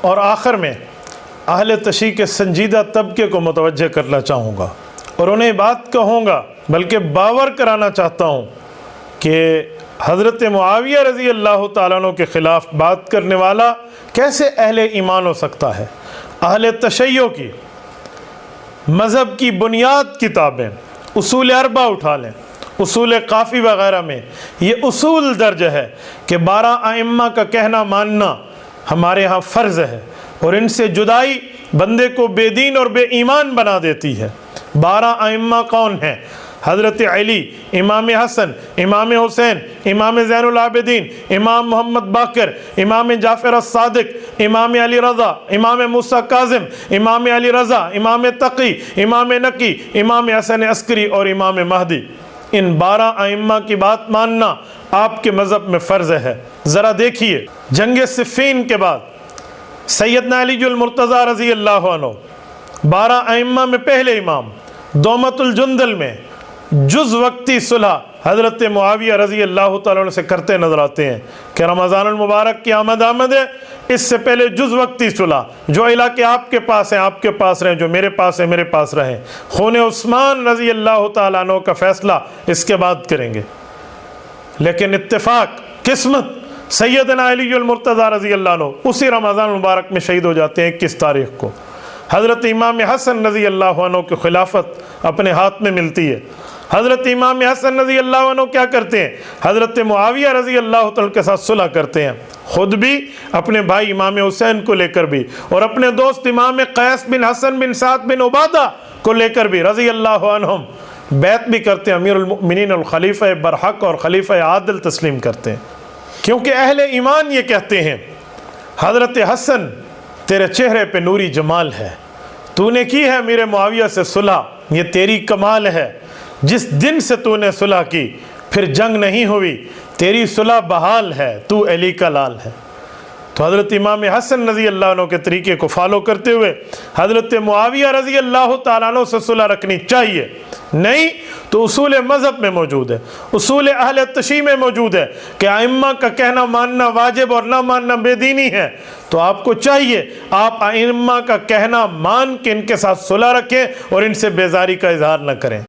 اور آخر میں اہل تشیع کے سنجیدہ طبقے کو متوجہ کرنا چاہوں گا اور انہیں بات کہوں گا، بلکہ باور کرانا چاہتا ہوں کہ حضرت معاویہ رضی اللہ تعالیٰ عنہ کے خلاف بات کرنے والا کیسے اہل ایمان ہو سکتا ہے۔ اہل تشیع کی مذہب کی بنیاد کتابیں اصول اربعہ اٹھا لیں، اصول کافی وغیرہ میں یہ اصول درج ہے کہ 12 ائمہ کا کہنا ماننا ہمارے ہاں فرض ہے، اور ان سے جدائی بندے کو بے دین اور بے ایمان بنا دیتی ہے۔ 12 ائمہ کون ہیں؟ حضرت علی، امام حسن، امام حسین، امام زین العابدین، امام محمد باقر، امام جعفر الصادق، امام علی رضا، امام موسیٰ کاظم، امام علی رضا، امام تقی، امام نقی، امام حسن عسکری اور امام مہدی۔ ان 12 ائمہ کی بات ماننا آپ کے مذہب میں فرض ہے۔ ذرا دیکھیے، جنگ صفین کے بعد سیدنا علی المرتضیٰ رضی اللہ عنہ 12 ائمہ میں پہلے امام، دومت الجندل میں جز وقتی صلح حضرت معاویہ رضی اللہ تعالیٰ عنہ سے کرتے نظر آتے ہیں کہ رمضان المبارک کی آمد ہے، اس سے پہلے جز وقتی صلح، جو علاقے آپ کے پاس ہیں آپ کے پاس رہیں، جو میرے پاس ہیں میرے پاس رہیں، خون عثمان رضی اللہ تعالیٰ عنہ کا فیصلہ اس کے بعد کریں گے۔ لیکن اتفاق قسمت، سیدنا علی المرتضیٰ رضی اللہ عنہ اسی رمضان المبارک میں شہید ہو جاتے ہیں 21 تاریخ کو۔ حضرت امام حسن رضی اللہ عنہ کی خلافت اپنے ہاتھ میں ملتی ہے۔ حضرت امام حسن رضی اللہ عنہ کیا کرتے ہیں؟ حضرت معاویہ رضی اللہ عنہ کے ساتھ صلح کرتے ہیں، خود بھی، اپنے بھائی امام حسین کو لے کر بھی، اور اپنے دوست امام قیس بن حسن بن سعد بن عبادہ کو لے کر بھی رضی اللہ عنہم بیعت بھی کرتے ہیں، امیر المؤمنین الخلیفہ برحق اور خلیفہ عادل تسلیم کرتے ہیں۔ کیونکہ اہل ایمان یہ کہتے ہیں، حضرت حسن تیرے چہرے پہ نوری جمال ہے، تو نے کی ہے میرے معاویہ سے صلح، یہ تیری کمال ہے۔ جس دن سے تو نے صلح کی پھر جنگ نہیں ہوئی، تیری صلح بحال ہے، تو علی کا لال ہے۔ تو حضرت امام حسن رضی اللہ عنہ کے طریقے کو فالو کرتے ہوئے حضرت معاویہ رضی اللہ تعالیٰ عنہ سے صلح رکھنی چاہیے، نہیں تو اصول مذہب میں موجود ہے، اصول اہل تشیع میں موجود ہے کہ ائمہ کا کہنا ماننا واجب اور نہ ماننا بے دینی ہے۔ تو آپ کو چاہیے آپ ائمہ کا کہنا مان کے ان کے ساتھ صلح رکھیں اور ان سے بیزاری کا اظہار نہ کریں۔